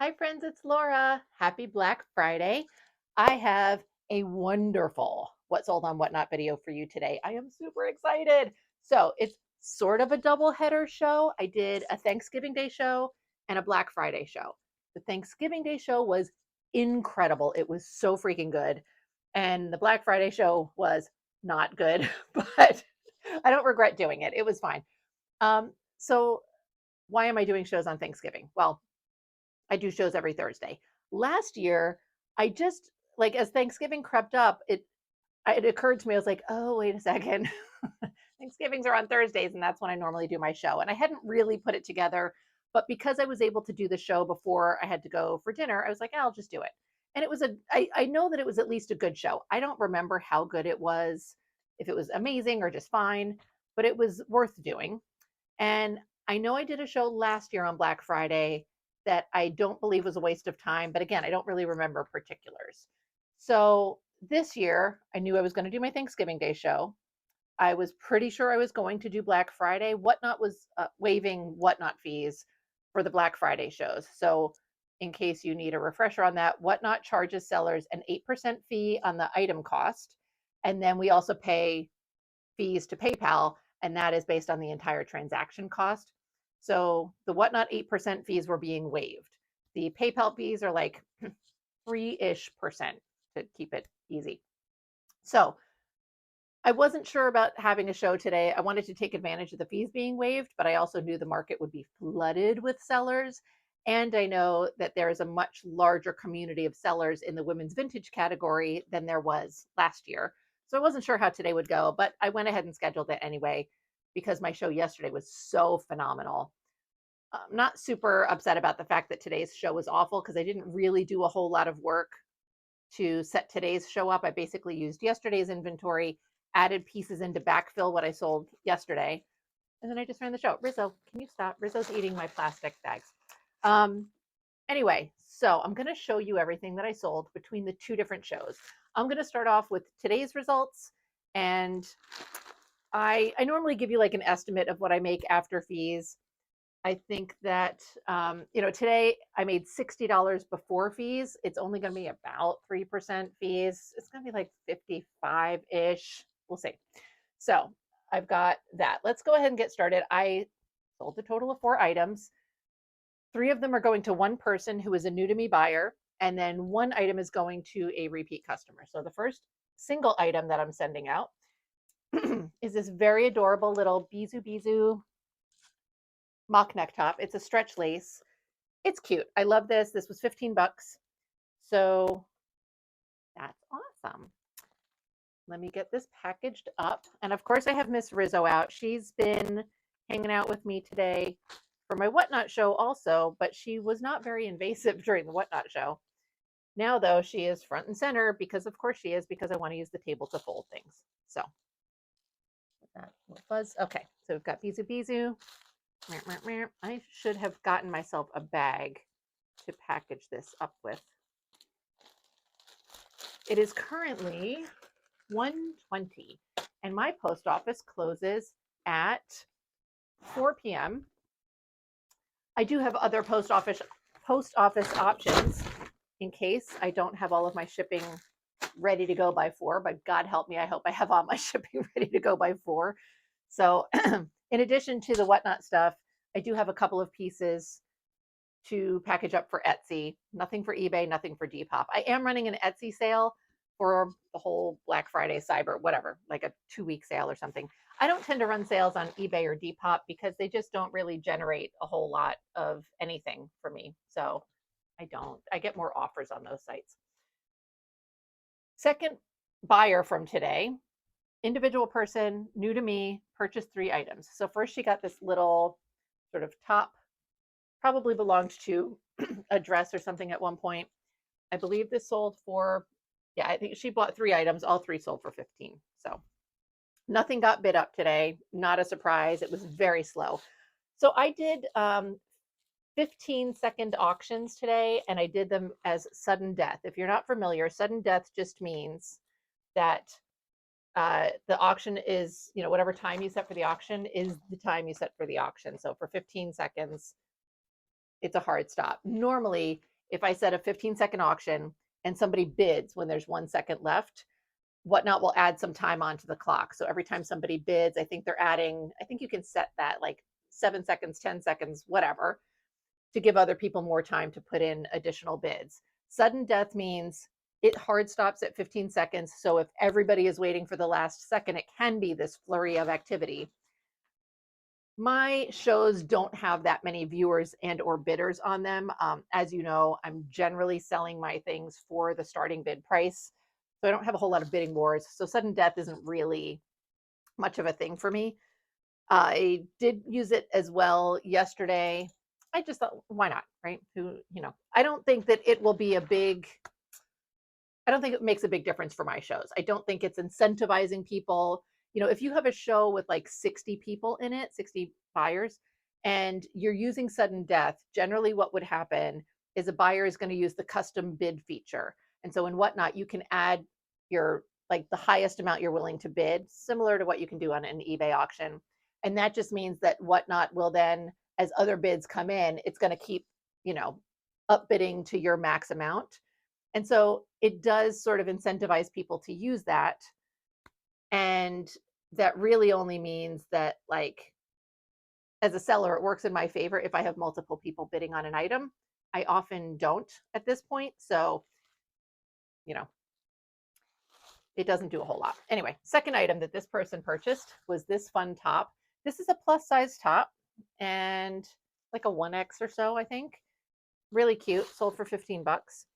Hi, friends, it's Laura. Happy Black Friday. I have a wonderful What Sold on What Not video for you today. I am super excited. So, it's sort of a double header show. I did a Thanksgiving Day show and a Black Friday show. The Thanksgiving Day show was incredible. It was so freaking good. And the Black Friday show was not good, but I don't regret doing it. It was fine. So, why am I doing shows on Thanksgiving? Well, I do shows every Thursday. Last year, I just like as Thanksgiving crept up, it occurred to me. I was like, oh, wait a second. Thanksgivings are on Thursdays, and that's when I normally do my show. And I hadn't really put it together, but because I was able to do the show before I had to go for dinner, I was like, I'll just do it. And it was I know that it was at least a good show. I don't remember how good it was, if it was amazing or just fine, but it was worth doing. And I know I did a show last year on Black Friday that I don't believe was a waste of time, but again, I don't really remember particulars. So this year, I knew I was going to do my Thanksgiving Day show. I was pretty sure I was going to do Black Friday. Whatnot was waiving Whatnot fees for the Black Friday shows. So, in case you need a refresher on that, Whatnot charges sellers an 8% fee on the item cost. And then we also pay fees to PayPal, and that is based on the entire transaction cost. So the Whatnot 8% fees were being waived. The PayPal fees are like 3-ish% to keep it easy. So I wasn't sure about having a show today. I wanted to take advantage of the fees being waived, but I also knew the market would be flooded with sellers. And I know that there is a much larger community of sellers in the women's vintage category than there was last year. So I wasn't sure how today would go, but I went ahead and scheduled it anyway because my show yesterday was so phenomenal. I'm not super upset about the fact that today's show was awful because I didn't really do a whole lot of work to set today's show up. I basically used yesterday's inventory, added pieces in to backfill what I sold yesterday, and then I just ran the show. Rizzo, can you stop? Rizzo's eating my plastic bags. Um, anyway, so I'm going to show you everything that I sold between the two different shows. I'm going to start off with today's results, and I normally give you like an estimate of what I make after fees. I think that today I made $60 before fees. It's only going to be about 3% fees. It's going to be like 55 ish. We'll see. So I've got that. Let's go ahead and get started. I sold a total of 4 items. 3 of them are going to one person who is a new to me buyer, and then one item is going to a repeat customer. So the first single item that I'm sending out is this very adorable little Bizu Bizu mock neck top. It's a stretch lace. It's cute. I love this. This was 15 bucks. So that's awesome. Let me get this packaged up. And of course, I have Miss Rizzo out. She's been hanging out with me today for my Whatnot show also, but she was not very invasive during the Whatnot show. Now, though, she is front and center because, of course, she is, because I want to use the table to fold things. So that buzz. Okay, so we've got Bizu Bizu. I should have gotten myself a bag to package this up with. It is currently 1:20 and my post office closes at 4 p.m. I do have other post office options in case I don't have all of my shipping ready to go by 4, but God help me, I hope I have all my shipping ready to go by 4. So in addition to the Whatnot stuff, I do have a couple of pieces to package up for Etsy. Nothing for eBay, nothing for Depop. I am running an Etsy sale for the whole Black Friday, Cyber, whatever, like a 2-week sale or something. I don't tend to run sales on eBay or Depop because they just don't really generate a whole lot of anything for me. So I don't. I get more offers on those sites. Second buyer from today, individual person, new to me, purchased 3 items. So first she got this little sort of top, probably belonged to a dress or something at one point. I believe this sold for, yeah, I think she bought 3 items. All 3 sold for 15. So nothing got bid up today. Not a surprise. It was very slow. So I did 15-second auctions today, and I did them as sudden death. If you're not familiar, sudden death just means that the auction is, whatever time you set for the auction is the time you set for the auction. So for 15 seconds, it's a hard stop. Normally, if I set a 15-second auction and somebody bids when there's 1 second left, Whatnot will add some time onto the clock. So every time somebody bids, I think they're adding, I think you can set that like 7 seconds, 10 seconds, whatever, to give other people more time to put in additional bids. Sudden death means it hard stops at 15 seconds. So if everybody is waiting for the last second, it can be this flurry of activity. My shows don't have that many viewers and or bidders on them. As you know, I'm generally selling my things for the starting bid price. So I don't have a whole lot of bidding wars. So sudden death isn't really much of a thing for me. I did use it as well yesterday. I just thought, why not, right? I don't think that it will be I don't think it makes a big difference for my shows. I don't think it's incentivizing people. If you have a show with like 60 people in it, 60 buyers, and you're using sudden death, generally what would happen is a buyer is going to use the custom bid feature. And so in Whatnot, you can add your like the highest amount you're willing to bid, similar to what you can do on an eBay auction. And that just means that Whatnot will then, as other bids come in, it's going to keep, up bidding to your max amount. And so it does sort of incentivize people to use that. And that really only means that, like, as a seller, it works in my favor if I have multiple people bidding on an item. I often don't at this point. So, it doesn't do a whole lot. Anyway, second item that this person purchased was this fun top. This is a plus size top and like a 1X or so, I think. Really cute. Sold for 15 bucks.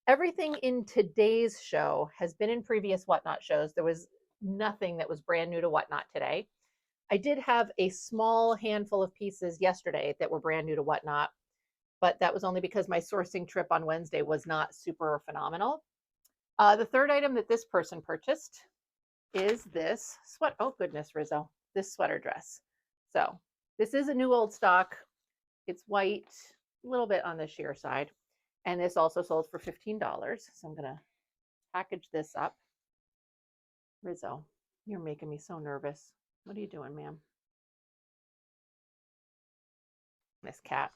Everything in today's show has been in previous Whatnot shows. There was nothing that was brand new to Whatnot today. I did have a small handful of pieces yesterday that were brand new to Whatnot, but that was only because my sourcing trip on Wednesday was not super phenomenal. The third item that this person purchased is this sweat. Oh, goodness, Rizzo. This sweater dress. So this is a new old stock. It's white, a little bit on the sheer side. And this also sold for $15. So I'm going to package this up. Rizzo, you're making me so nervous. What are you doing, ma'am? Miss Cat.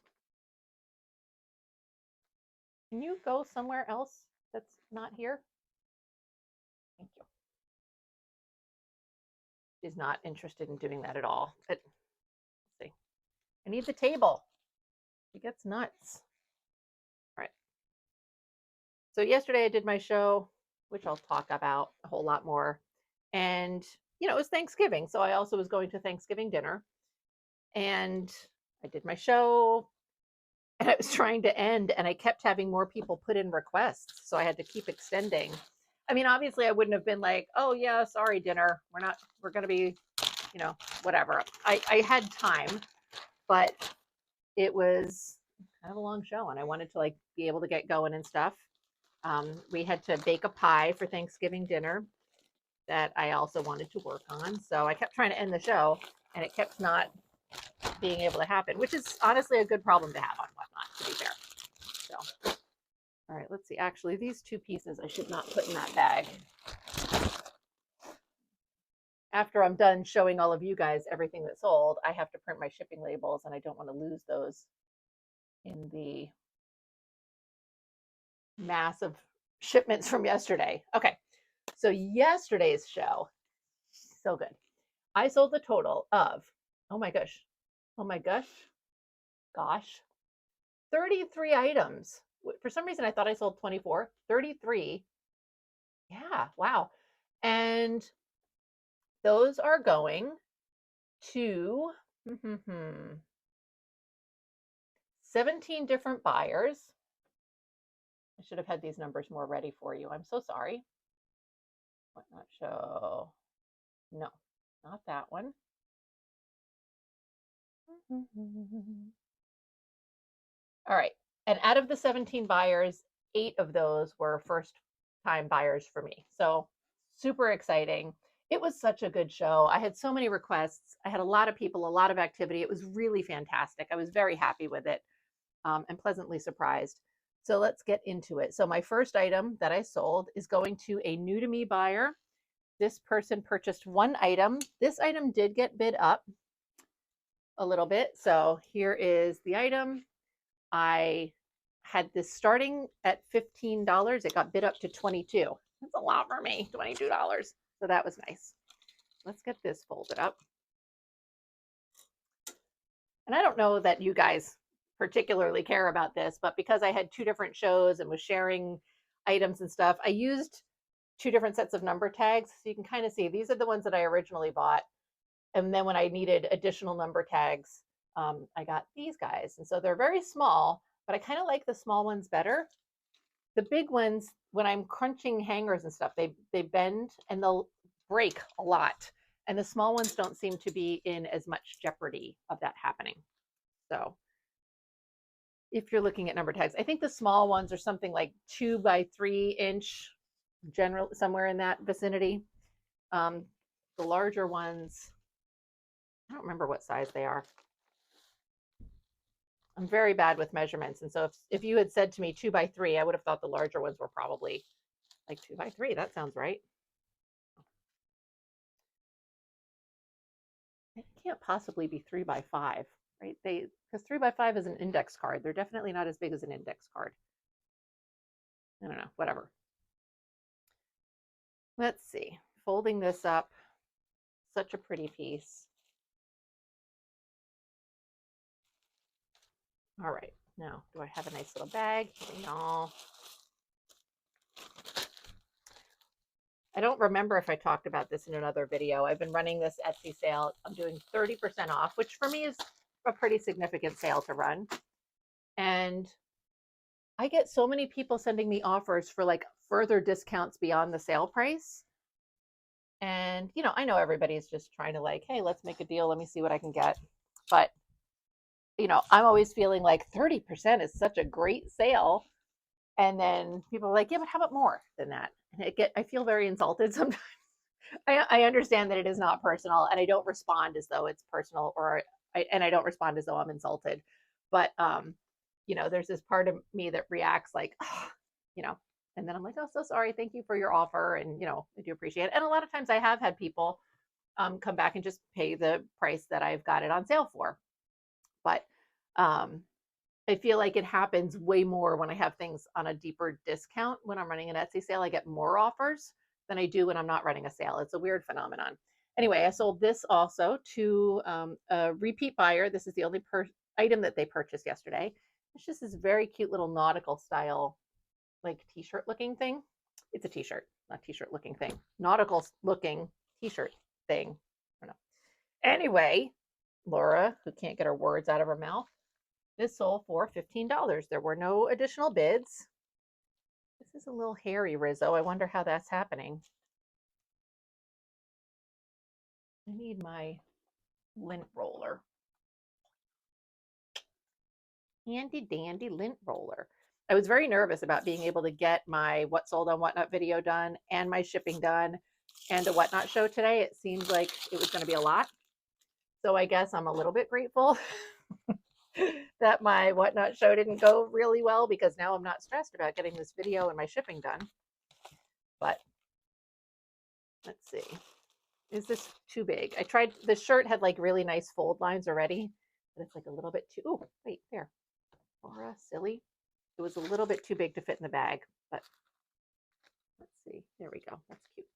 Can you go somewhere else that's not here? Thank you. She's not interested in doing that at all. But let's see. I need the table. She gets nuts. All right. So yesterday I did my show, which I'll talk about a whole lot more. And, it was Thanksgiving. So I also was going to Thanksgiving dinner. And I did my show and I was trying to end and I kept having more people put in requests. So I had to keep extending. I mean, obviously I wouldn't have been like, oh yeah, sorry, dinner. We're going to be, whatever. I had time, but it was kind of a long show and I wanted to like be able to get going and stuff. We had to bake a pie for Thanksgiving dinner that I also wanted to work on. So I kept trying to end the show and it kept not being able to happen, which is honestly a good problem to have on Whatnot, to be fair. So, all right, let's see. Actually, these two pieces I should not put in that bag. After I'm done showing all of you guys everything that sold, I have to print my shipping labels and I don't want to lose those in the massive shipments from yesterday. Okay, so yesterday's show, so good. I sold the total of, oh my gosh, 33 items. For some reason, I thought I sold 24, 33. Yeah, wow. And those are going to 17 different buyers. I should have had these numbers more ready for you. I'm so sorry. Whatnot show. No, not that one. All right. And out of the 17 buyers, 8 of those were first time buyers for me. So super exciting. It was such a good show. I had so many requests. I had a lot of people, a lot of activity. It was really fantastic. I was very happy with it and pleasantly surprised. So let's get into it. So my first item that I sold is going to a new to me buyer. This person purchased one item. This item did get bid up a little bit. So here is the item. I had this starting at $15. It got bid up to 22. That's a lot for me, $22. So that was nice. Let's get this folded up. And I don't know that you guys particularly care about this, but because I had two different shows and was sharing items and stuff, I used two different sets of number tags. So you can kind of see these are the ones that I originally bought. And then when I needed additional number tags, I got these guys. And so they're very small, but I kind of like the small ones better. The big ones, when I'm crunching hangers and stuff, they bend and they'll break a lot. And the small ones don't seem to be in as much jeopardy of that happening. So if you're looking at number tags, I think the small ones are something like 2 by 3 inch, general somewhere in that vicinity. The larger ones, I don't remember what size they are. I'm very bad with measurements. And so if you had said to me 2 by 3, I would have thought the larger ones were probably like 2 by 3. That sounds right. It can't possibly be 3 by 5, right? Because 3 by 5 is an index card. They're definitely not as big as an index card. I don't know, whatever. Let's see. Folding this up, such a pretty piece. All right, now, do I have a nice little bag? No. I don't remember if I talked about this in another video. I've been running this Etsy sale. I'm doing 30% off, which for me is a pretty significant sale to run. And I get so many people sending me offers for like further discounts beyond the sale price. And, you know, I know everybody's just trying to like, hey, let's make a deal. Let me see what I can get. But, you know, I'm always feeling like 30% is such a great sale. And then people are like, yeah, but how about more than that? And I feel very insulted sometimes. I understand that it is not personal, and I don't respond as though it's personal, and I don't respond as though I'm insulted. But you know, there's this part of me that reacts like, oh, you know, and then I'm like, oh, so sorry, thank you for your offer, and you know, I do appreciate it. And a lot of times I have had people come back and just pay the price that I've got it on sale for. But um, I feel like it happens way more when I have things on a deeper discount. When I'm running an Etsy sale, I get more offers than I do when I'm not running a sale. It's a weird phenomenon. Anyway, I sold this also to a repeat buyer. This is the only item that they purchased yesterday. It's just this very cute little nautical style, like t-shirt looking thing. It's a t-shirt, not t-shirt looking thing. Nautical looking t-shirt thing. I don't know. Anyway, Laura, who can't get her words out of her mouth, this sold for $15. There were no additional bids. This is a little hairy, Rizzo. I wonder how that's happening. I need my lint roller. Handy dandy lint roller. I was very nervous about being able to get my What Sold on Whatnot video done and my shipping done and a Whatnot show today. It seemed like it was going to be a lot. So I guess I'm a little bit grateful that my Whatnot show didn't go really well, because now I'm not stressed about getting this video and my shipping done. But let's see. Is this too big? I tried, the shirt had like really nice fold lines already, but it's like a little bit too, oh, wait, there. Laura, silly. It was a little bit too big to fit in the bag, but let's see. There we go. That's cute.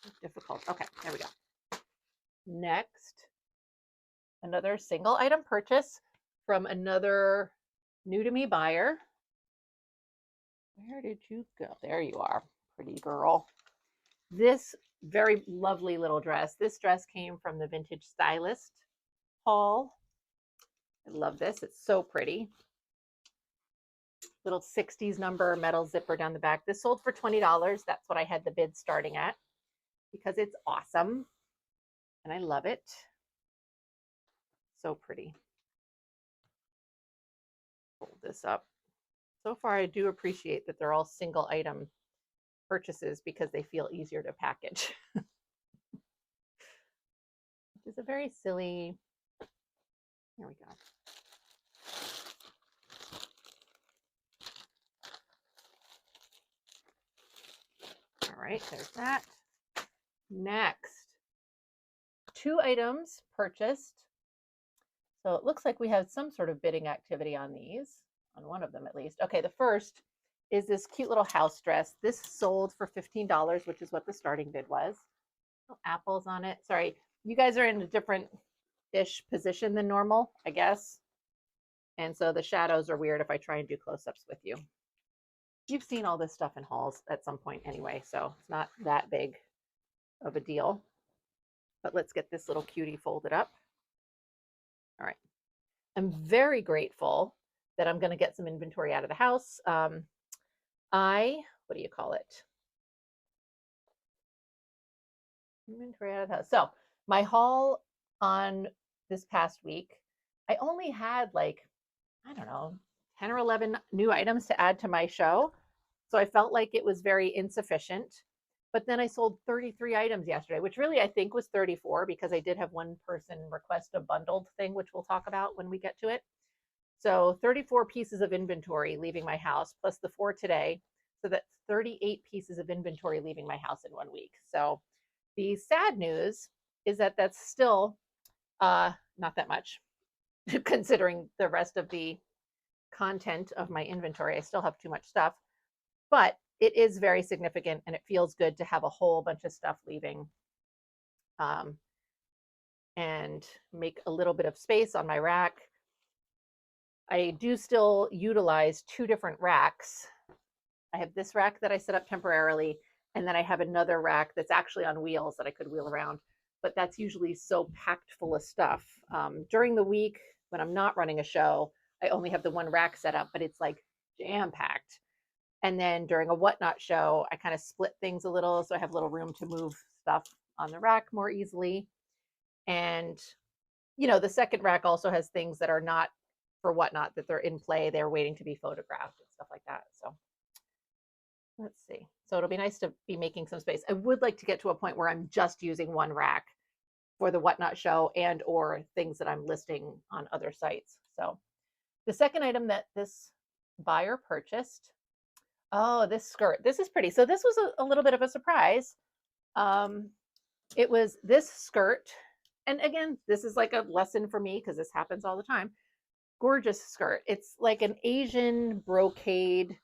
So difficult. Okay, there we go. Next, another single item purchase from another new to me buyer. Where did you go? There you are, pretty girl. This very lovely little dress. This dress came from the Vintage Stylist haul. I love this. It's so pretty. Little 60s number metal zipper down the back. This sold for $20. That's what I had the bid starting at, because it's awesome and I love it. So pretty. Fold this up. So far, I do appreciate that they're all single item purchases because they feel easier to package. It's a very silly, there we go. All right, there's that. Next, 2 items purchased. So it looks like we have some sort of bidding activity on these, on one of them at least. Okay, the first is this cute little house dress. This sold for $15, which is what the starting bid was. Oh, apples on it. Sorry, you guys are in a different-ish position than normal, I guess. And so the shadows are weird if I try and do close-ups with you. You've seen all this stuff in hauls at some point anyway, so it's not that big of a deal. But let's get this little cutie folded up. All right. I'm very grateful that I'm going to get some inventory out of the house. What do you call it? Inventory out of the house. So my haul on this past week, I only had like, I don't know, 10 or 11 new items to add to my show. So I felt like it was very insufficient. But then I sold 33 items yesterday, which really I think was 34 because I did have one person request a bundled thing, which we'll talk about when we get to it. So 34 pieces of inventory leaving my house plus the 4 today. So that's 38 pieces of inventory leaving my house in 1 week. So the sad news is that that's still not that much considering the rest of the content of my inventory. I still have too much stuff, but it is very significant and it feels good to have a whole bunch of stuff leaving and make a little bit of space on my rack. I do still utilize 2 different racks. I have this rack that I set up temporarily, and then I have another rack that's actually on wheels that I could wheel around, but that's usually so packed full of stuff. During the week when I'm not running a show, I only have the 1 rack set up, but it's like jam packed. And then during a whatnot show, I kind of split things a little so I have a little room to move stuff on the rack more easily. And, you know, the second rack also has things that are not for whatnot, that they're in play, they're waiting to be photographed and stuff like that. So let's see. So it'll be nice to be making some space. I would like to get to a point where I'm just using 1 rack for the whatnot show and or things that I'm listing on other sites. So the second item that this buyer purchased, oh, this skirt. This is pretty. So this was a little bit of a surprise. It was this skirt. And again, this is like a lesson for me because this happens all the time. Gorgeous skirt. It's like an Asian brocade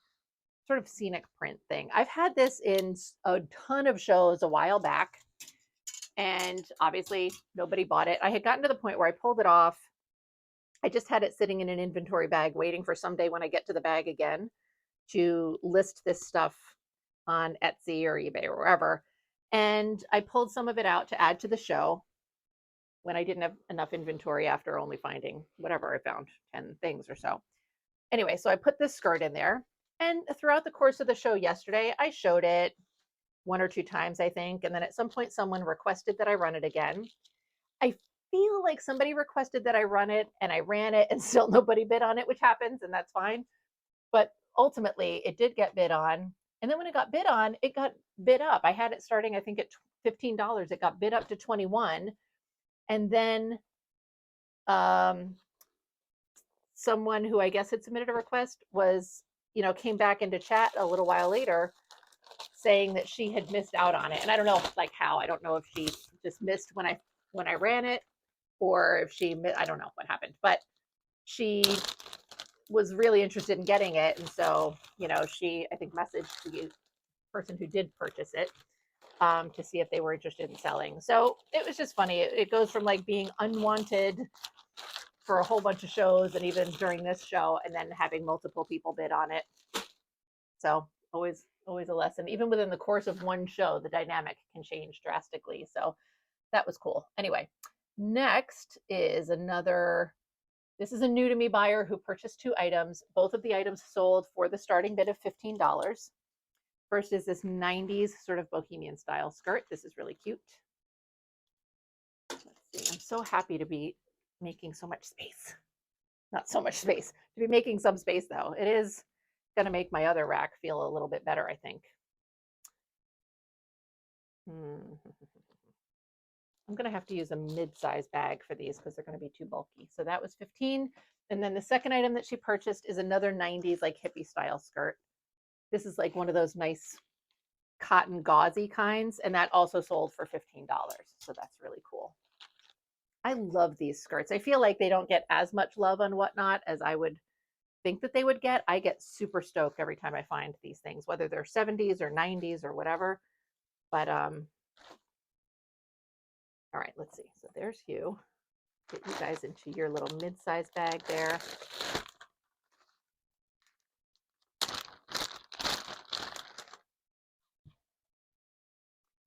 sort of scenic print thing. I've had this in a ton of shows a while back, and obviously nobody bought it. I had gotten to the point where I pulled it off. I just had it sitting in an inventory bag waiting for someday when I get to the bag again to list this stuff on Etsy or eBay or wherever. And I pulled some of it out to add to the show when I didn't have enough inventory after only finding whatever I found, 10 things or so. Anyway, so I put this skirt in there. And throughout the course of the show yesterday, I showed it 1 or 2 times, I think. And then at some point, someone requested that I run it again. I feel like somebody requested that I run it and I ran it and still nobody bid on it, which happens, and that's fine. But ultimately, it did get bid on. And then when it got bid on, it got bid up. I had it starting, I think, at $15. It got bid up to 21. And then someone who I guess had submitted a request was, you know, came back into chat a little while later saying that she had missed out on it. And I don't know like how. I don't know if she just missed when I ran it or if I don't know what happened. But she was really interested in getting it. And so, you know, she, I think, messaged the person who did purchase it to see if they were interested in selling. So it was just funny. It goes from like being unwanted for a whole bunch of shows and even during this show, and then having multiple people bid on it. So always a lesson. Even within the course of one show, the dynamic can change drastically. So that was cool. Anyway, next is this is a new to me buyer who purchased 2 items. Both of the items sold for the starting bid of $15. First is this 90s sort of bohemian style skirt. This is really cute. Let's see. I'm so happy to be making so much space. Not so much space. To be making some space though. It is going to make my other rack feel a little bit better, I think. I'm going to have to use a mid-size bag for these because they're going to be too bulky. So that was 15. And then the second item that she purchased is another 90s like hippie style skirt. This is like one of those nice cotton gauzy kinds. And that also sold for $15. So that's really cool. I love these skirts. I feel like they don't get as much love on Whatnot as I would think that they would get. I get super stoked every time I find these things, whether they're 70s or 90s or whatever. But all right, let's see. So there's Hugh. Get you guys into your little mid-size bag there.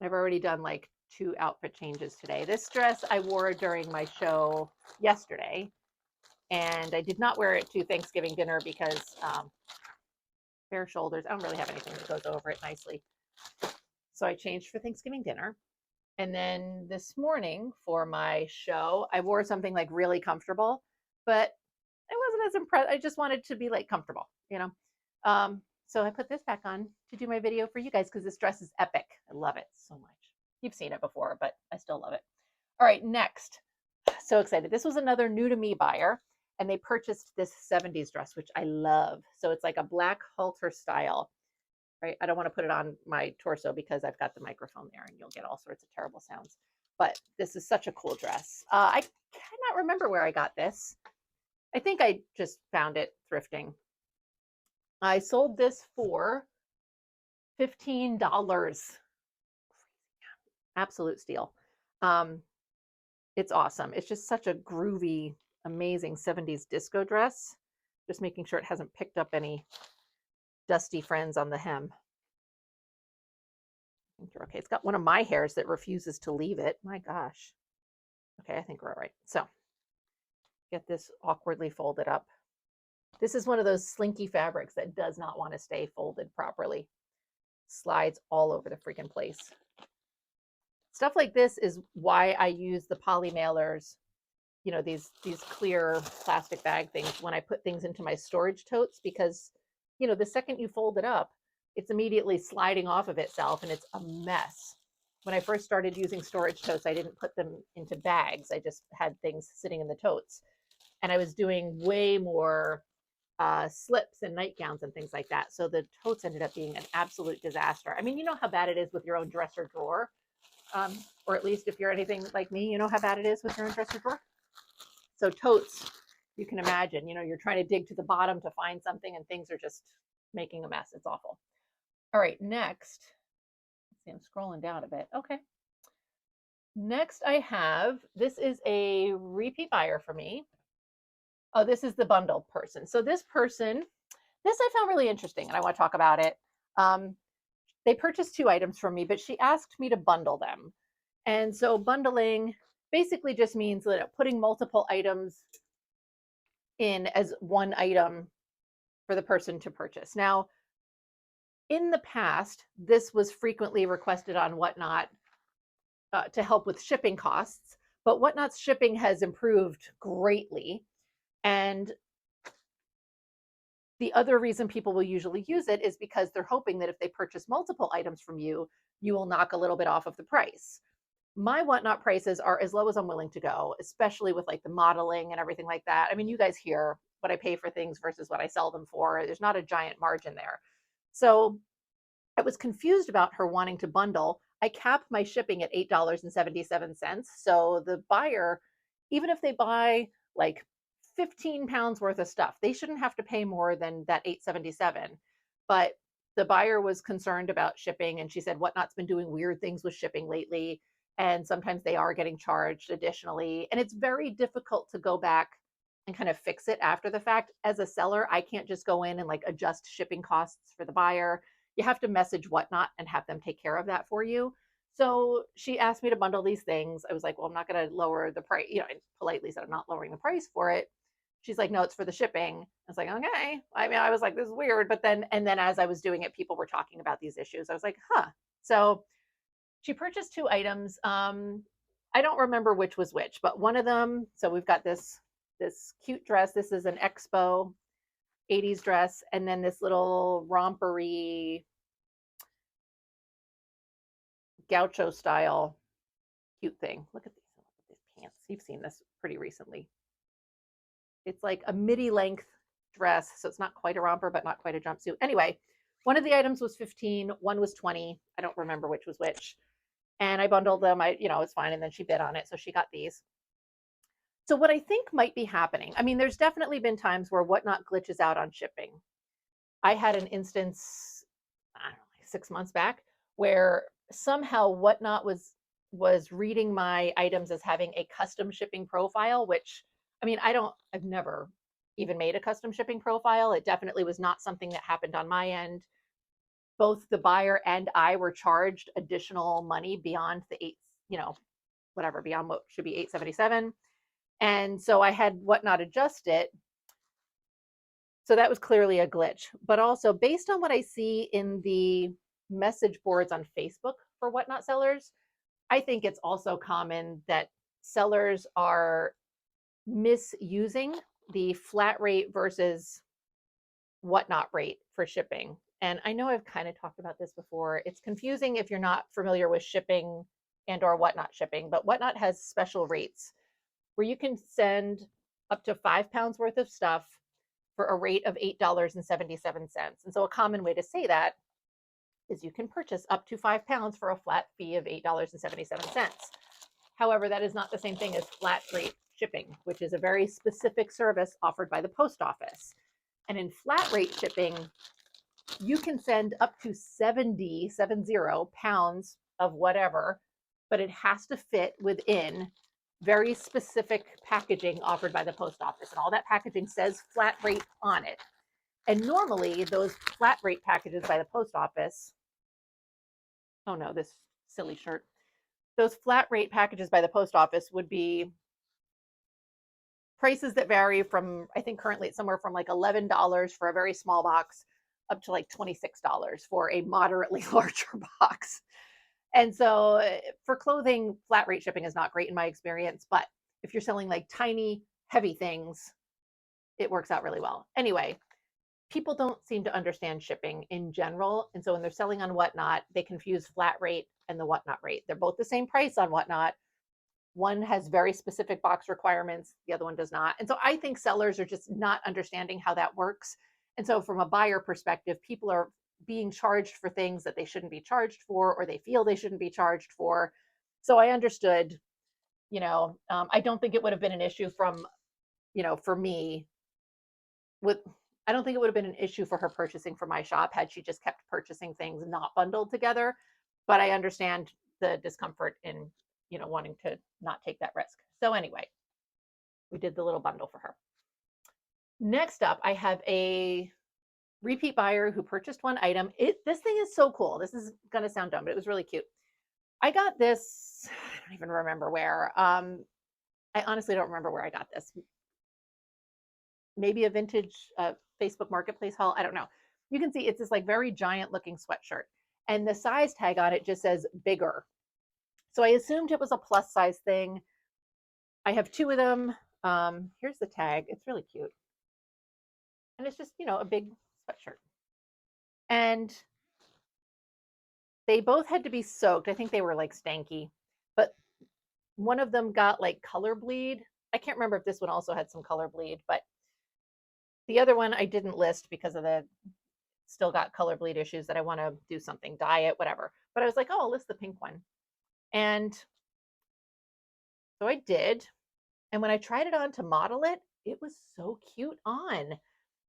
I've already done like 2 outfit changes today. This dress I wore during my show yesterday, and I did not wear it to Thanksgiving dinner because bare shoulders. I don't really have anything that goes over it nicely. So I changed for Thanksgiving dinner. And then this morning for my show, I wore something like really comfortable, but I wasn't as impressed. I just wanted to be like comfortable, you know? So I put this back on to do my video for you guys because this dress is epic. I love it so much. You've seen it before, but I still love it. All right, next. So excited. This was another new to me buyer, and they purchased this 70s dress, which I love. So it's like a black halter style, right? I don't want to put it on my torso because I've got the microphone there and you'll get all sorts of terrible sounds. But this is such a cool dress. I cannot remember where I got this. I think I just found it thrifting. I sold this for $15. Absolute steal. It's awesome. It's just such a groovy, amazing 70s disco dress. Just making sure it hasn't picked up any dusty friends on the hem. Okay, it's got one of my hairs that refuses to leave it. My gosh. Okay, I think we're all right. So get this awkwardly folded up. This is one of those slinky fabrics that does not want to stay folded properly. Slides all over the freaking place. Stuff like this is why I use the poly mailers, you know, these clear plastic bag things when I put things into my storage totes, because, you know, the second you fold it up, it's immediately sliding off of itself and it's a mess. When I first started using storage totes, I didn't put them into bags. I just had things sitting in the totes. And I was doing way more slips and nightgowns and things like that. So the totes ended up being an absolute disaster. I mean, you know how bad it is with your own dresser drawer. Or at least if you're anything like me, you know how bad it is with your own dresser drawer. So totes, you can imagine, you know, you're trying to dig to the bottom to find something and things are just making a mess. It's awful. All right, next. Let's see, I'm scrolling down a bit. Okay. Next I have, this is a repeat buyer for me. Oh, this is the bundle person. So this person, this I found really interesting and I want to talk about it. They purchased 2 items from me, but she asked me to bundle them. And so bundling basically just means that putting multiple items in as one item for the person to purchase. Now, in the past, this was frequently requested on Whatnot to help with shipping costs, but Whatnot's shipping has improved greatly. And the other reason people will usually use it is because they're hoping that if they purchase multiple items from you, you will knock a little bit off of the price. My Whatnot prices are as low as I'm willing to go, especially with like the modeling and everything like that. I mean, you guys hear what I pay for things versus what I sell them for. There's not a giant margin there. So I was confused about her wanting to bundle. I cap my shipping at $8.77. So the buyer, even if they buy like 15 pounds worth of stuff, they shouldn't have to pay more than that $8.77. But the buyer was concerned about shipping and she said Whatnot's been doing weird things with shipping lately. And sometimes they are getting charged additionally. And it's very difficult to go back and kind of fix it after the fact. As a seller, I can't just go in and like adjust shipping costs for the buyer. You have to message Whatnot and have them take care of that for you. So she asked me to bundle these things. I was like, well, I'm not going to lower the price. You know, I politely said I'm not lowering the price for it. She's like, no, it's for the shipping. I was like, okay. I mean, I was like, this is weird. But then, and then as I was doing it, people were talking about these issues. I was like, huh. So she purchased 2 items. I don't remember which was which, but one of them, so we've got this cute dress. This is an Expo 80s dress, and then this little rompery gaucho style cute thing. Look at these pants. You've seen this pretty recently. It's like a midi length dress, so it's not quite a romper, but not quite a jumpsuit. Anyway, one of the items was 15, one was 20. I don't remember which was which. And I bundled them. You know, it's fine. And then she bid on it, so she got these. So what I think might be happening, I mean, there's definitely been times where Whatnot glitches out on shipping. I had an instance, I don't know, like 6 months back, where somehow Whatnot was reading my items as having a custom shipping profile, which I mean, I've never even made a custom shipping profile. It definitely was not something that happened on my end. Both the buyer and I were charged additional money beyond the eight, whatever, beyond what should be 877. And so I had Whatnot adjust it. So that was clearly a glitch. But also, based on what I see in the message boards on Facebook for Whatnot sellers, I think it's also common that sellers are misusing the flat rate versus Whatnot rate for shipping. And I know I've kind of talked about this before. It's confusing if you're not familiar with shipping and or Whatnot shipping, but Whatnot has special rates where you can send up to 5 pounds worth of stuff for a rate of $8.77. And so a common way to say that is you can purchase up to 5 pounds for a flat fee of $8.77. However, that is not the same thing as flat rate shipping, which is a very specific service offered by the post office. And in flat rate shipping, you can send up to 70 pounds of whatever, but it has to fit within very specific packaging offered by the post office. And all that packaging says flat rate on it. And normally those flat rate packages by the post office, oh no, this silly shirt. Those flat rate packages by the post office would be prices that vary from, I think currently it's somewhere from like $11 for a very small box up to like $26 for a moderately larger box. And so for clothing, flat rate shipping is not great in my experience, but if you're selling like tiny, heavy things, it works out really well. Anyway, people don't seem to understand shipping in general. And so when they're selling on Whatnot, they confuse flat rate and the Whatnot rate. They're both the same price on Whatnot. One has very specific box requirements, the other one does not. And so I think sellers are just not understanding how that works. And so from a buyer perspective, people are being charged for things that they shouldn't be charged for, or they feel they shouldn't be charged for. So I understood, I don't think it would have been an issue for me with, I don't think it would have been an issue for her purchasing from my shop had she just kept purchasing things not bundled together. But I understand the discomfort in, wanting to not take that risk. So anyway, we did the little bundle for her. Next up, I have a repeat buyer who purchased one item. This thing is so cool. This is going to sound dumb, but it was really cute. I got this, I don't even remember where. I honestly don't remember where I got this. Maybe a vintage Facebook Marketplace haul. I don't know. You can see it's this like very giant looking sweatshirt. And the size tag on it just says bigger. So I assumed it was a plus size thing. I have two of them. Here's the tag. It's really cute. And it's just, a big sweatshirt. And they both had to be soaked. I think they were like stanky, but one of them got like color bleed. I can't remember if this one also had some color bleed, but the other one I didn't list because of the still got color bleed issues that I want to do something, dye it, whatever. But I was like, oh, I'll list the pink one. And so I did. And when I tried it on to model it, it was so cute on.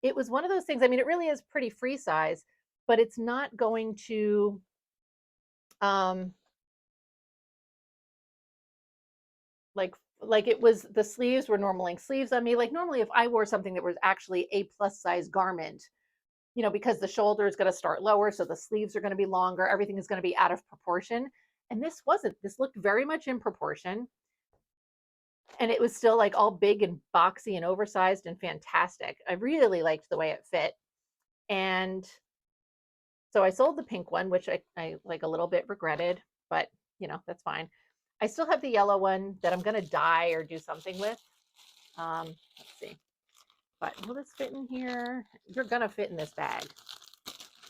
It was one of those things. I mean, it really is pretty free size, but it's not going to like it was, the sleeves were normal length sleeves on me. Like normally if I wore something that was actually a plus size garment, because the shoulder is going to start lower, so the sleeves are going to be longer, everything is going to be out of proportion. And this wasn't. This looked very much in proportion. And it was still like all big and boxy and oversized and fantastic. I really liked the way it fit. And so I sold the pink one, which I like a little bit regretted, but that's fine. I still have the yellow one that I'm going to dye or do something with. Let's see. But will this fit in here? You're going to fit in this bag.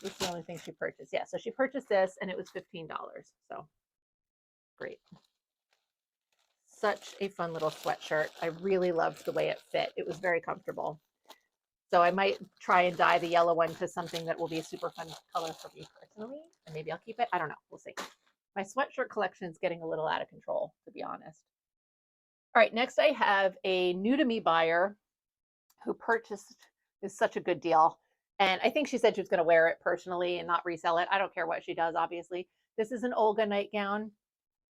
This is the only thing she purchased. Yeah, so she purchased this and it was $15. So great. Such a fun little sweatshirt. I really loved the way it fit. It was very comfortable. So I might try and dye the yellow one to something that will be a super fun color for me personally. And maybe I'll keep it. I don't know. We'll see. My sweatshirt collection is getting a little out of control, to be honest. All right, next I have a new to me buyer who purchased is such a good deal. And I think she said she was going to wear it personally and not resell it. I don't care what she does, obviously. This is an Olga nightgown,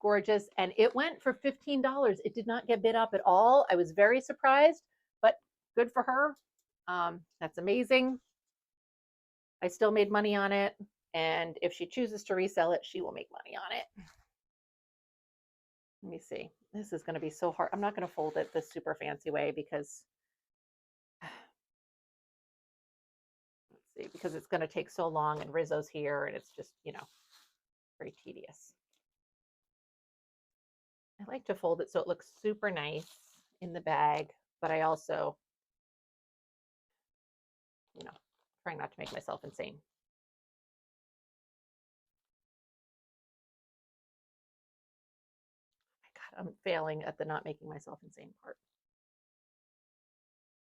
gorgeous. And it went for $15. It did not get bid up at all. I was very surprised, but good for her. That's amazing. I still made money on it. And if she chooses to resell it, she will make money on it. Let me see. This is going to be so hard. I'm not going to fold it the super fancy way because because it's going to take so long and Rizzo's here and it's just, very tedious. I like to fold it so it looks super nice in the bag, but I also, trying not to make myself insane. Oh my God, I'm failing at the not making myself insane part.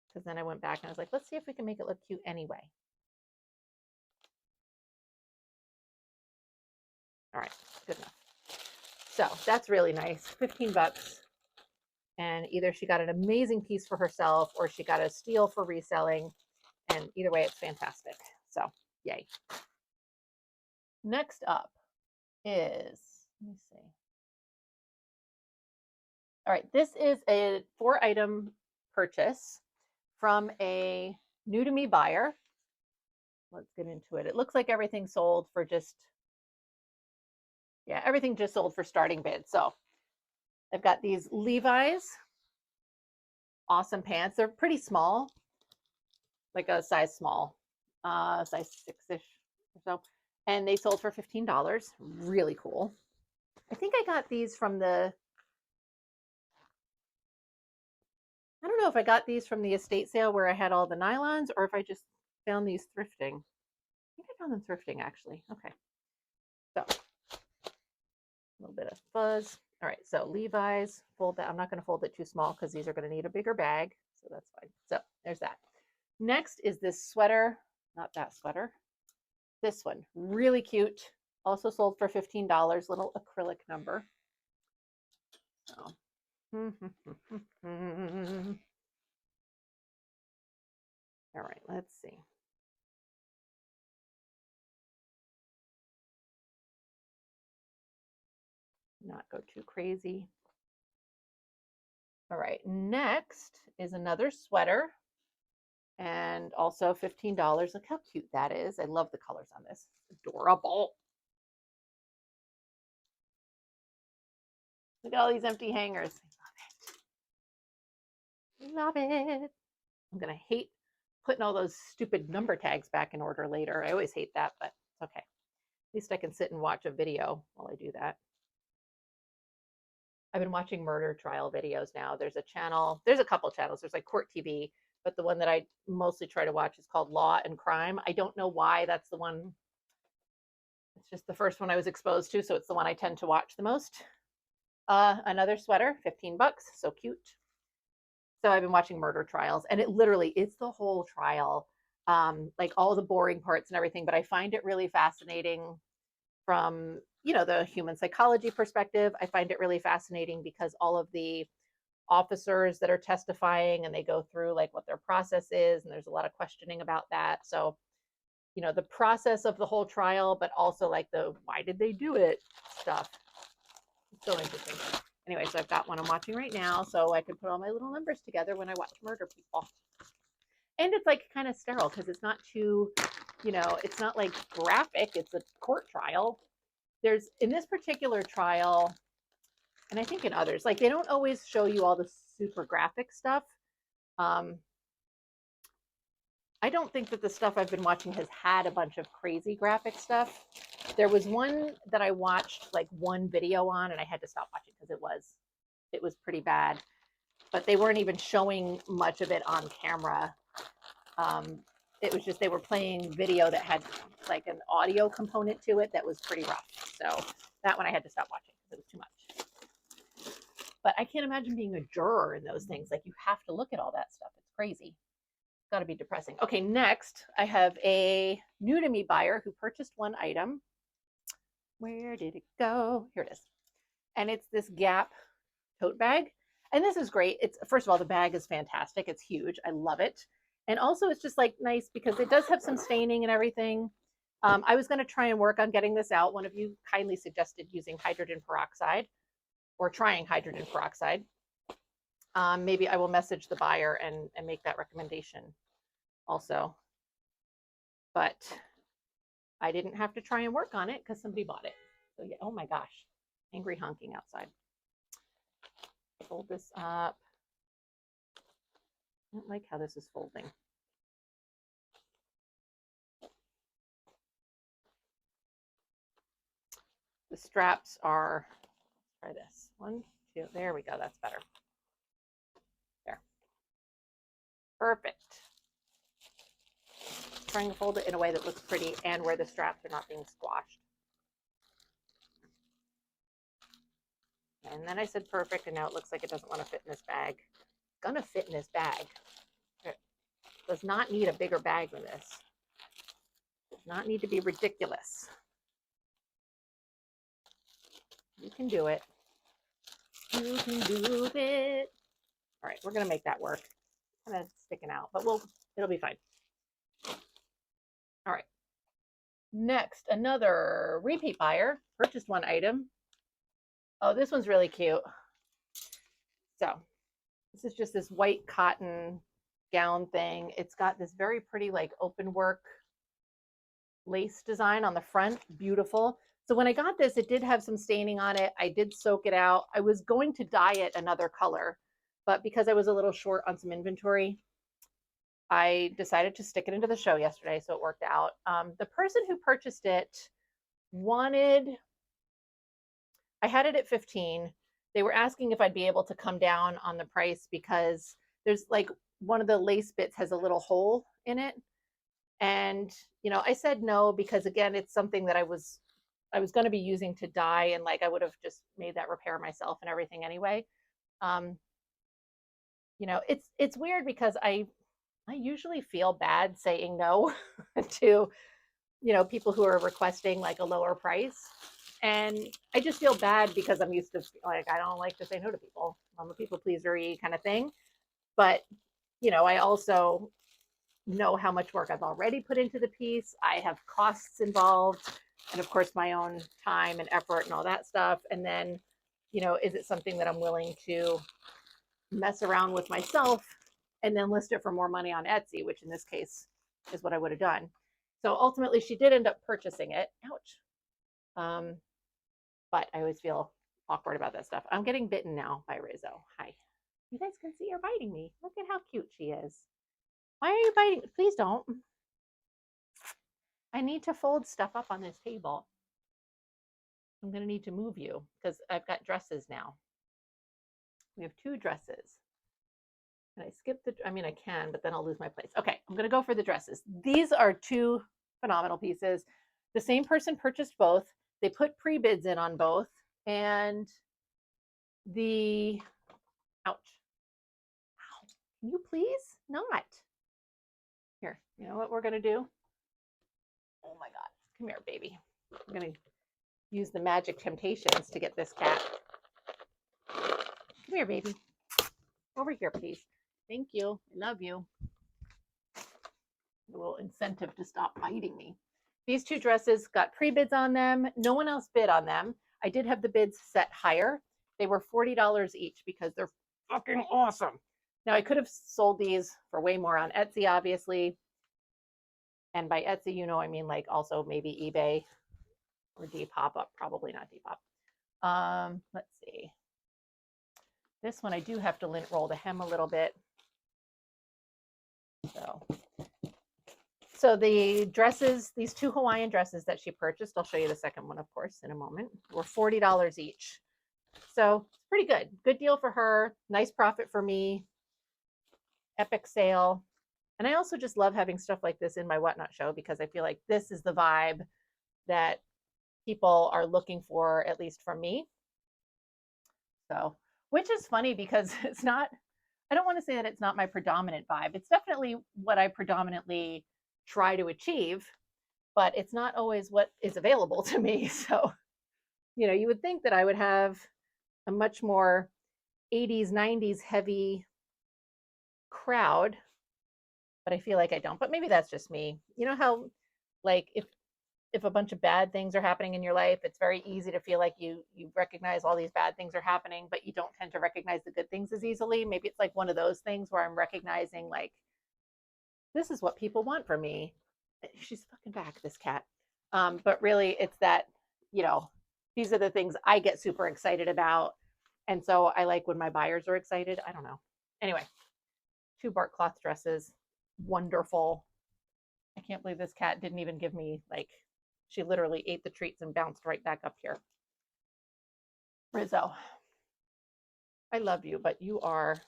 Because then I went back and I was like, let's see if we can make it look cute anyway. All right, good enough. So that's really nice, 15 bucks. And either she got an amazing piece for herself or she got a steal for reselling. And either way, it's fantastic. So yay. Next up is, let me see. All right, this is a 4-item purchase from a new to me buyer. Let's get into it. It looks like everything sold for just, everything just sold for starting bid. So I've got these Levi's awesome pants. They're pretty small, like a size small, size 6-ish or so. And they sold for $15. Really cool. I think I got these from I don't know if I got these from the estate sale where I had all the nylons or if I just found these thrifting. I think I found them thrifting actually. Okay. So a little bit of fuzz. All right, so Levi's, fold that. I'm not going to fold it too small because these are going to need a bigger bag. So that's fine. So there's that. Next is this sweater. Not that sweater. This one, really cute. Also sold for $15, little acrylic number. So. All right, let's see. Not go too crazy. All right, next is another sweater and also $15. Look how cute that is. I love the colors on this. Adorable. Look at all these empty hangers. I love it. Love it. I'm going to hate putting all those stupid number tags back in order later. I always hate that, but it's okay. At least I can sit and watch a video while I do that. I've been watching murder trial videos now. There's a channel, there's a couple channels. There's like Court TV, but the one that I mostly try to watch is called Law and Crime. I don't know why that's the one. It's just the first one I was exposed to, so it's the one I tend to watch the most. Another sweater, 15 bucks, so cute. So I've been watching murder trials, and it literally, it's the whole trial, like all the boring parts and everything, but I find it really fascinating from, the human psychology perspective. I find it really fascinating because all of the officers that are testifying and they go through like what their process is, and there's a lot of questioning about that. So, the process of the whole trial, but also like the why did they do it stuff. It's so interesting. Anyway, so I've got one I'm watching right now, so I can put all my little numbers together when I watch murder people. And it's like kind of sterile because it's not too, it's not like graphic. It's a court trial. There's in this particular trial, and I think in others, like they don't always show you all the super graphic stuff. I don't think that the stuff I've been watching has had a bunch of crazy graphic stuff. There was one that I watched like one video on and I had to stop watching because it was pretty bad, but they weren't even showing much of it on camera. It was just, they were playing video that had like an audio component to it that was pretty rough. So that one I had to stop watching because it was too much. But I can't imagine being a juror in those things. Like you have to look at all that stuff. It's crazy. Got to be depressing. Okay, next I have a new to me buyer who purchased one item. Where did it go? Here it is. And it's this Gap tote bag. And this is great. It's first of all, the bag is fantastic. It's huge. I love it. And also it's just like nice because it does have some staining and everything. I was going to try and work on getting this out. One of you kindly suggested using hydrogen peroxide or trying hydrogen peroxide. Maybe I will message the buyer and make that recommendation also. But I didn't have to try and work on it because somebody bought it. So yeah, oh my gosh, angry honking outside. Fold this up. I don't like how this is folding. The straps are, try this. 1, 2, there we go. That's better. There. Perfect. Trying to fold it in a way that looks pretty and where the straps are not being squashed. And then I said perfect, and now it looks like it doesn't want to fit in this bag. It's gonna fit in this bag. It does not need a bigger bag than this. Does not need to be ridiculous. You can do it. You can do it. All right, we're gonna make that work. Kind of sticking out, but it'll be fine. All right. Next, another repeat buyer purchased one item. Oh, this one's really cute. So this is just this white cotton gown thing. It's got this very pretty like open work lace design on the front. Beautiful. So when I got this, it did have some staining on it. I did soak it out. I was going to dye it another color, but because I was a little short on some inventory, I decided to stick it into the show yesterday, so it worked out. The person who purchased it wanted, I had it at 15. They were asking if I'd be able to come down on the price because there's like one of the lace bits has a little hole in it. And, you know, I said no because again, it's something that I was going to be using to dye, and like I would have just made that repair myself and everything anyway. You know, it's weird because I usually feel bad saying no to, you know, people who are requesting like a lower price. And I just feel bad because I'm used to like, I don't like to say no to people. I'm a people pleaser-y kind of thing. But, you know, I also know how much work I've already put into the piece. I have costs involved, and of course my own time and effort and all that stuff. And then, you know, is it something that I'm willing to mess around with myself and then list it for more money on Etsy, which in this case is what I would have done. So ultimately she did end up purchasing it. Ouch. But I always feel awkward about that stuff. I'm getting bitten now by Rizzo. Hi. You guys can see her biting me. Look at how cute she is. Why are you biting? Please don't. I need to fold stuff up on this table. I'm going to need to move you because I've got dresses now. We have 2 dresses. Can I skip I mean, I can, but then I'll lose my place. Okay, I'm going to go for the dresses. These are 2 phenomenal pieces. The same person purchased both. They put pre-bids in on both. And the, ouch. Ow. Can you please not? Here, you know what we're going to do? Oh my God. Come here, baby. I'm going to use the magic temptations to get this cat. Come here, baby. Over here, please. Thank you. I love you. A little incentive to stop biting me. These 2 dresses got pre-bids on them. No one else bid on them. I did have the bids set higher. They were $40 each because they're fucking awesome. Now I could have sold these for way more on Etsy, obviously. And by Etsy, you know, I mean like also maybe eBay or Depop, probably not Depop. Let's see. This one I do have to lint roll the hem a little bit. So the dresses, these 2 Hawaiian dresses that she purchased, I'll show you the second one, of course, in a moment, were $40 each. So it's pretty good. Good deal for her. Nice profit for me. Epic sale. And I also just love having stuff like this in my Whatnot show because I feel like this is the vibe that people are looking for, at least from me. So, which is funny because it's not, I don't want to say that it's not my predominant vibe. It's definitely what I predominantly try to achieve, but it's not always what is available to me. So, you know, you would think that I would have a much more 80s, 90s heavy crowd, but I feel like I don't. But maybe that's just me. You know how, like, if a bunch of bad things are happening in your life, it's very easy to feel like you recognize all these bad things are happening, but you don't tend to recognize the good things as easily. Maybe it's like one of those things where I'm recognizing like this is what people want from me. She's fucking back, this cat. But really, it's that you know these are the things I get super excited about, and so I like when my buyers are excited. I don't know. Anyway, two bark cloth dresses, wonderful. I can't believe this cat didn't even give me like. She literally ate the treats and bounced right back up here. Rizzo, I love you, but you are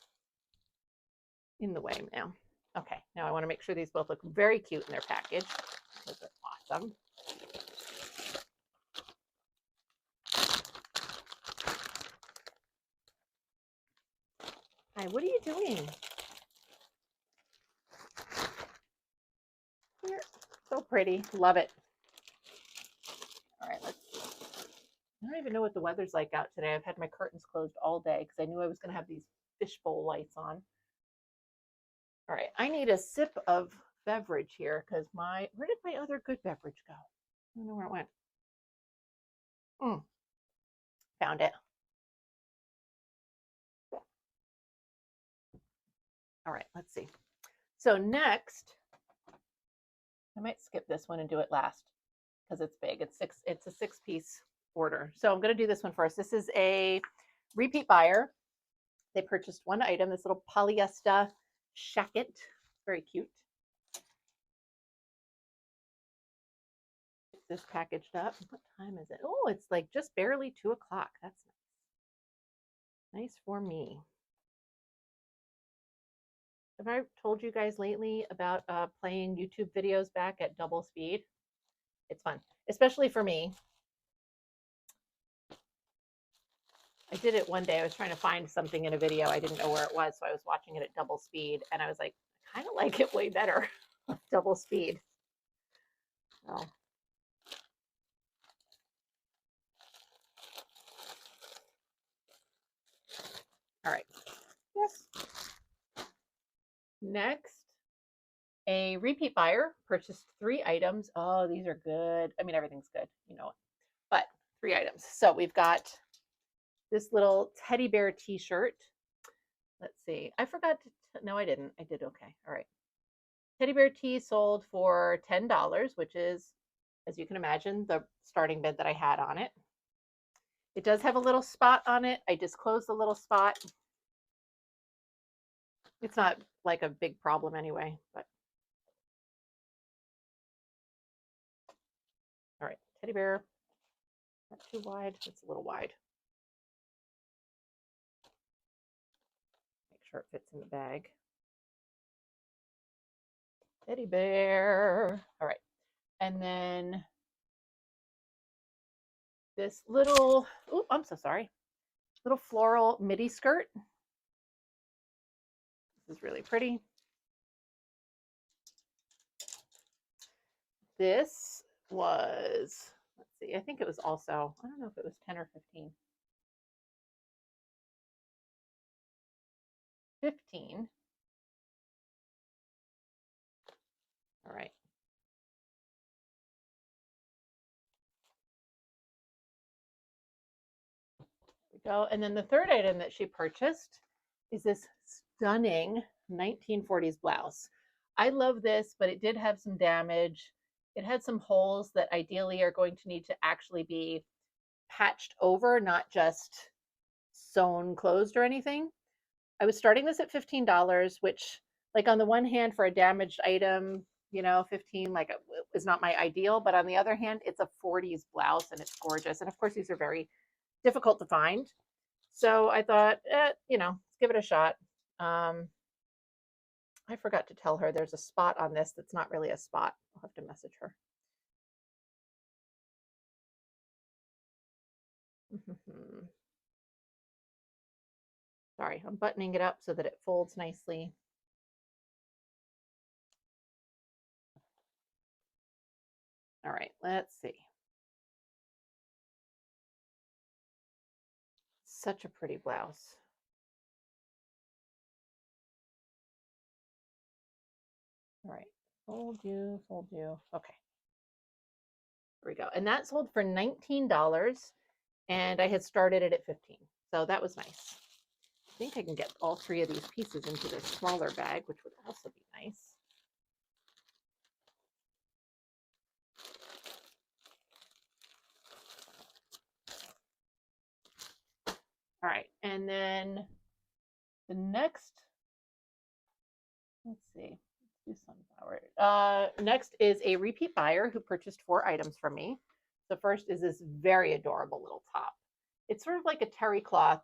in the way, ma'am. Okay, now I want to make sure these both look very cute in their package because they're awesome. Hi, what are you doing? You're so pretty. Love it. All right, let's see. I don't even know what the weather's like out today. I've had my curtains closed all day because I knew I was going to have these fishbowl lights on. All right, I need a sip of beverage here because where did my other good beverage go? I don't know where it went. Found it. All right, let's see. So next, I might skip this one and do it last because it's big. It's a 6-piece order. So I'm going to do this one first. This is a repeat buyer. They purchased one item, this little polyester shacket. Very cute. Get this packaged up. What time is it? Oh, it's like just barely 2 o'clock. That's nice. Nice for me. Have I told you guys lately about playing YouTube videos back at double speed? It's fun, especially for me. I did it one day. I was trying to find something in a video. I didn't know where it was, so I was watching it at double speed, and I was like, I kind of like it way better, double speed. So, all right. Yes. Next, a repeat buyer purchased 3 items. Oh, these are good. I mean, everything's good, you know, but 3 items. So we've got this little teddy bear T-shirt. Let's see. I forgot to. No, I didn't. I did okay. All right. Teddy bear tee sold for $10, which is, as you can imagine, the starting bid that I had on it. It does have a little spot on it. I disclosed the little spot. It's not like a big problem anyway, but all right. Teddy bear, not too wide. It's a little wide. Make sure it fits in the bag. Teddy bear. All right. And then this little, oh, I'm so sorry. Little floral midi skirt. This is really pretty. This was, let's see, I think it was also, I don't know if it was 10 or 15. 15. All right. There we go. And then the third item that she purchased is this stunning 1940s blouse. I love this, but it did have some damage. It had some holes that ideally are going to need to actually be patched over, not just sewn closed or anything. I was starting this at $15, which, like, on the one hand, for a damaged item, 15, like, is not my ideal. But on the other hand, it's a 40s blouse and it's gorgeous. And of course, these are very difficult to find. So I thought, let's give it a shot. I forgot to tell her there's a spot on this that's not really a spot. I'll have to message her. Sorry, I'm buttoning it up so that it folds nicely. All right, let's see. Such a pretty blouse. All right, fold you, fold you. Okay, there we go. And that sold for $19, and I had started it at 15. So that was nice. I think I can get all three of these pieces into this smaller bag, which would also be nice. All right, and then the next, let's see, let's do sunflower. Next is a repeat buyer who purchased 4 items from me. The first is this very adorable little top. It's sort of like a terry cloth,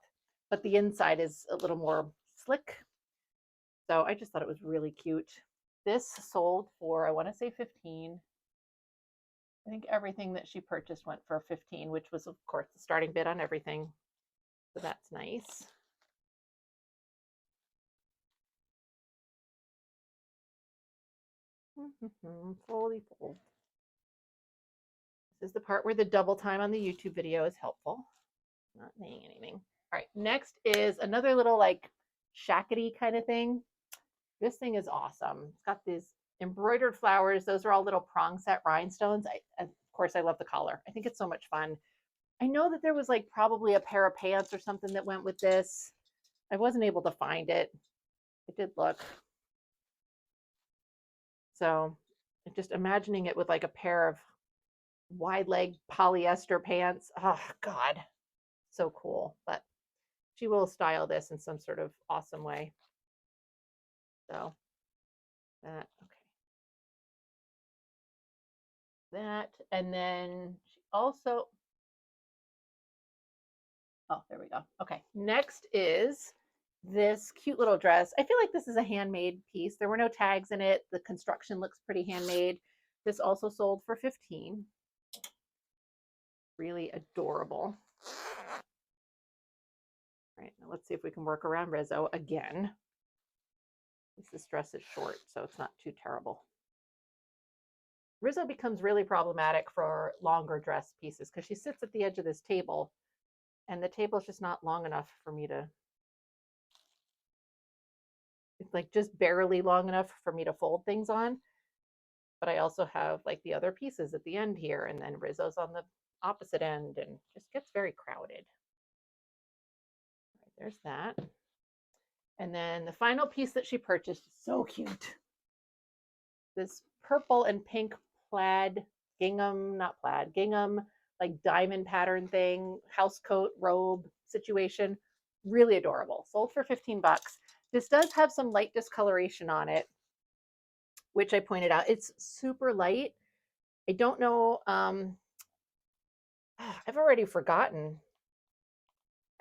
but the inside is a little more slick. So I just thought it was really cute. This sold for, I want to say 15. I think everything that she purchased went for 15, which was, of course, the starting bid on everything. So that's nice. Foldy fold. This is the part where the double time on the YouTube video is helpful. Not saying anything. All right, next is another little like shackety kind of thing. This thing is awesome. It's got these embroidered flowers. Those are all little prong set rhinestones. Of course, I love the collar. I think it's so much fun. I know that there was like probably a pair of pants or something that went with this. I wasn't able to find it. I did look. So just imagining it with like a pair of wide leg polyester pants. Oh, God. So cool. But she will style this in some sort of awesome way. So that, okay. That, and then she also, oh, there we go. Okay, next is this cute little dress. I feel like this is a handmade piece. There were no tags in it. The construction looks pretty handmade. This also sold for 15. Really adorable. All right, now let's see if we can work around Rizzo again. This dress is short, so it's not too terrible. Rizzo becomes really problematic for longer dress pieces because she sits at the edge of this table and the table is just not long enough for me to, it's like just barely long enough for me to fold things on. But I also have like the other pieces at the end here, and then Rizzo's on the opposite end and just gets very crowded. All right, there's that. And then the final piece that she purchased is so cute. This purple and pink plaid gingham, not plaid, gingham, like diamond pattern thing, house coat, robe situation. Really adorable. Sold for 15 bucks. This does have some light discoloration on it, which I pointed out. It's super light. I don't know. I've already forgotten.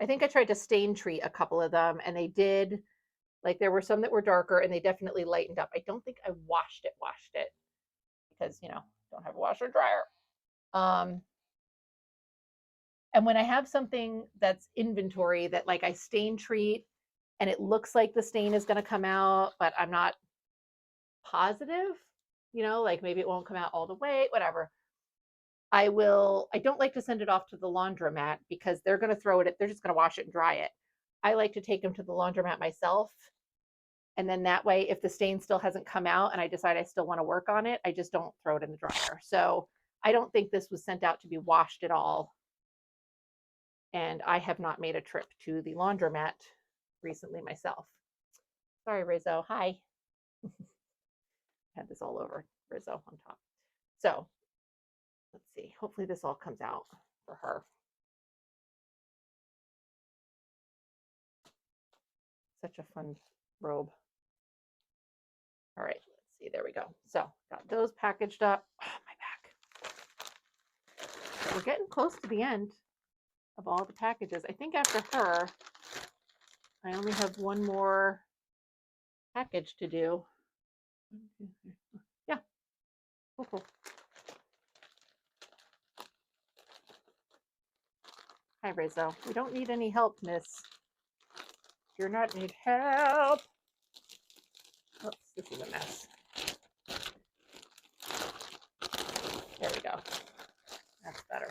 I think I tried to stain treat a couple of them and they did. Like there were some that were darker and they definitely lightened up. I don't think I washed it because, you know, don't have a washer and dryer. And when I have something that's inventory that like I stain treat and it looks like the stain is going to come out, but I'm not positive, you know, like maybe it won't come out all the way, whatever. I don't like to send it off to the laundromat because they're going to throw it, they're just going to wash it and dry it. I like to take them to the laundromat myself. And then that way, if the stain still hasn't come out and I decide I still want to work on it, I just don't throw it in the dryer. So I don't think this was sent out to be washed at all. And I have not made a trip to the laundromat recently myself. Sorry, Rizzo. Hi. Had this all over Rizzo on top. So let's see. Hopefully this all comes out for her. Such a fun robe. All right, let's see. There we go. So got those packaged up. Oh, my back. So we're getting close to the end of all the packages. I think after her, I only have one more package to do. Yeah. Cool. Hi, Rizzo. We don't need any help, miss. You're not need help. Oops, this is a mess. There we go. That's better.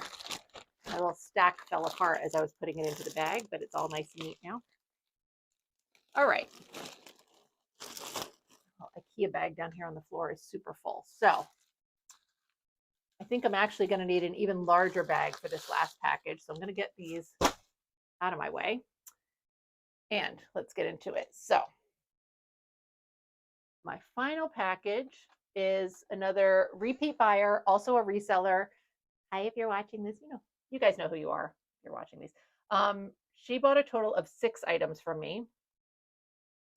My little stack fell apart as I was putting it into the bag, but it's all nice and neat now. All right. Well, I IKEA bag down here on the floor is super full. So I think I'm actually going to need an even larger bag for this last package. So I'm going to get these out of my way and let's get into it. So my final package is another repeat buyer, also a reseller. Hi, if you're watching this, you guys know who you are if you're watching these. She bought a total of 6 items from me.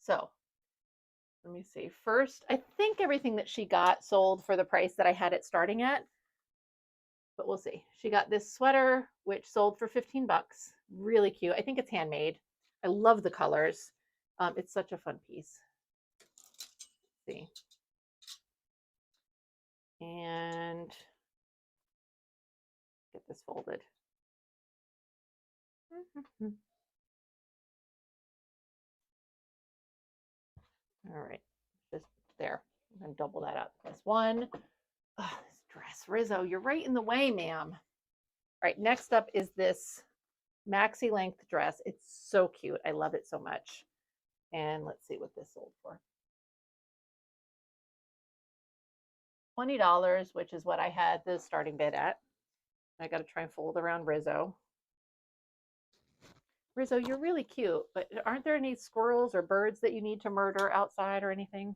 So let me see. First, I think everything that she got sold for the price that I had it starting at, but we'll see. She got this sweater, which sold for 15 bucks. Really cute. I think it's handmade. I love the colors. It's such a fun piece. Let's see. And get this folded. All right, just there. I'm gonna double that up. This one. Oh, this dress, Rizzo, you're right in the way, ma'am. All right, next up is this maxi length dress. It's so cute. I love it so much. And let's see what this sold for. $20, which is what I had the starting bid at. I got to try and fold around Rizzo. Rizzo, you're really cute, but aren't there any squirrels or birds that you need to murder outside or anything?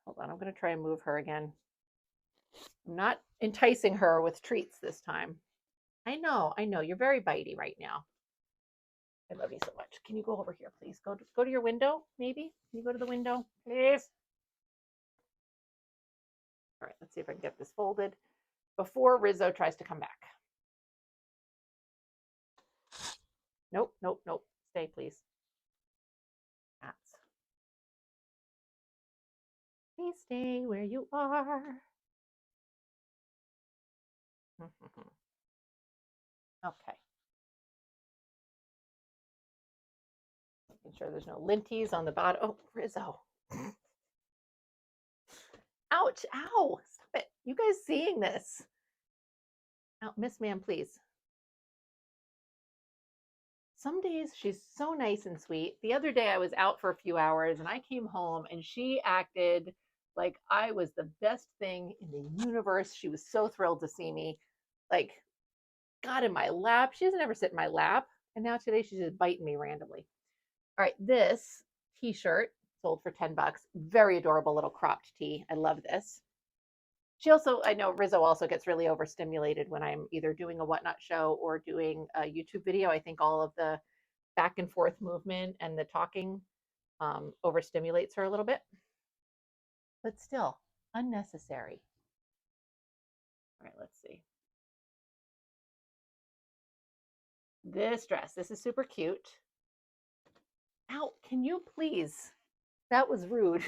Hold on, I'm going to try and move her again. I'm not enticing her with treats this time. I know, you're very bitey right now. I love you so much. Can you go over here, please? Go to your window, maybe? Can you go to the window, please? All right, let's see if I can get this folded before Rizzo tries to come back. Nope, nope, nope. Stay, please. Cats. Please stay where you are. Okay. Making sure there's no linties on the bottom. Oh, Rizzo. Ouch, ow. Stop it. You guys seeing this? Oh, Miss Ma'am, please. Some days she's so nice and sweet. The other day I was out for a few hours and I came home and she acted like I was the best thing in the universe. She was so thrilled to see me. Like, got in my lap. She doesn't ever sit in my lap. And now today she's just biting me randomly. All right, this t-shirt sold for 10 bucks. Very adorable little cropped tee. I love this. She also, I know Rizzo also gets really overstimulated when I'm either doing a Whatnot show or doing a YouTube video. I think all of the back and forth movement and the talking overstimulates her a little bit, but still unnecessary. All right, let's see. This dress, this is super cute. Ow, can you please? That was rude.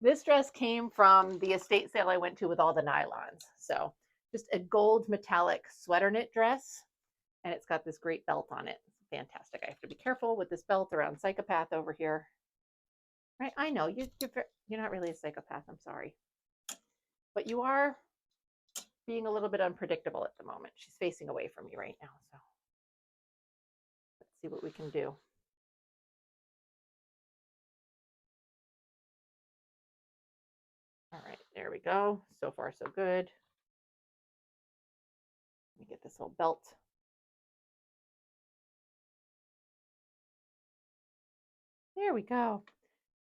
This dress came from the estate sale I went to with all the nylons. So just a gold metallic sweater knit dress. And it's got this great belt on it. It's fantastic. I have to be careful with this belt around psychopath over here. Right? I know you're not really a psychopath. I'm sorry. But you are being a little bit unpredictable at the moment. She's facing away from me right now. So let's see what we can do. All right, there we go. So far, so good. Let me get this whole belt. There we go.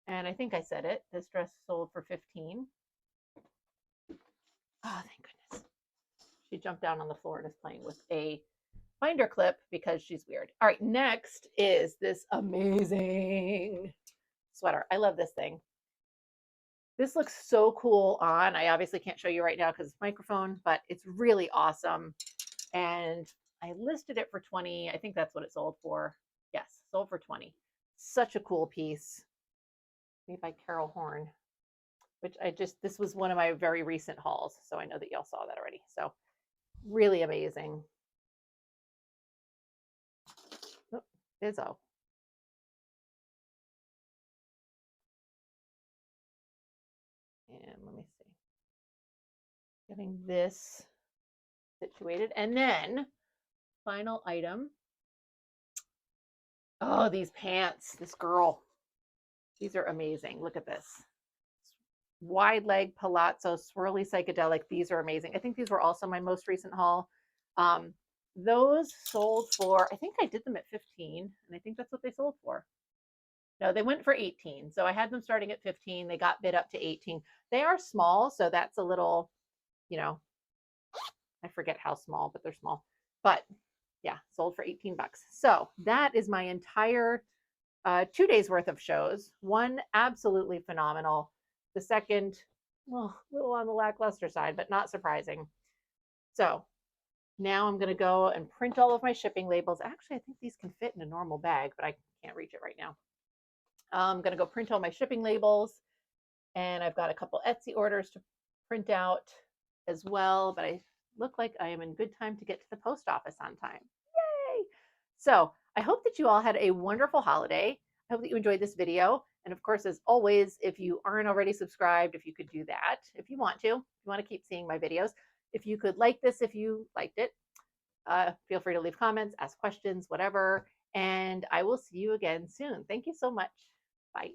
And I think I said it. This dress sold for 15. Oh, thank goodness. She jumped down on the floor and is playing with a binder clip because she's weird. All right, next is this amazing sweater. I love this thing. This looks so cool on. I obviously can't show you right now because it's microphone, but it's really awesome. And I listed it for 20. I think that's what it sold for. Yes, sold for 20. Such a cool piece. Made by Carol Horn, which this was one of my very recent hauls. So I know that y'all saw that already. So really amazing. Oh, Izzo. And let me see. Getting this situated. And then final item. Oh, these pants. This girl. These are amazing. Look at this. Wide leg palazzo, swirly psychedelic. These are amazing. I think these were also my most recent haul. Um, those sold for, I think I did them at 15, and I think that's what they sold for. No, they went for 18. So I had them starting at 15. They got bid up to 18. They are small, so that's a little, you know, I forget how small, but they're small. But yeah, sold for 18 bucks. So that is my entire 2 days worth of shows. One absolutely phenomenal. The second, well, a little on the lackluster side, but not surprising. So now I'm going to go and print all of my shipping labels. Actually, I think these can fit in a normal bag, but I can't reach it right now. I'm going to go print all my shipping labels, and I've got a couple Etsy orders to print out as well, but I look like I am in good time to get to the post office on time. Yay! So I hope that you all had a wonderful holiday. I hope that you enjoyed this video. And of course, as always, if you aren't already subscribed, if you could do that, if you want to keep seeing my videos, if you could like this, if you liked it, feel free to leave comments, ask questions, whatever. And I will see you again soon. Thank you so much. Bye.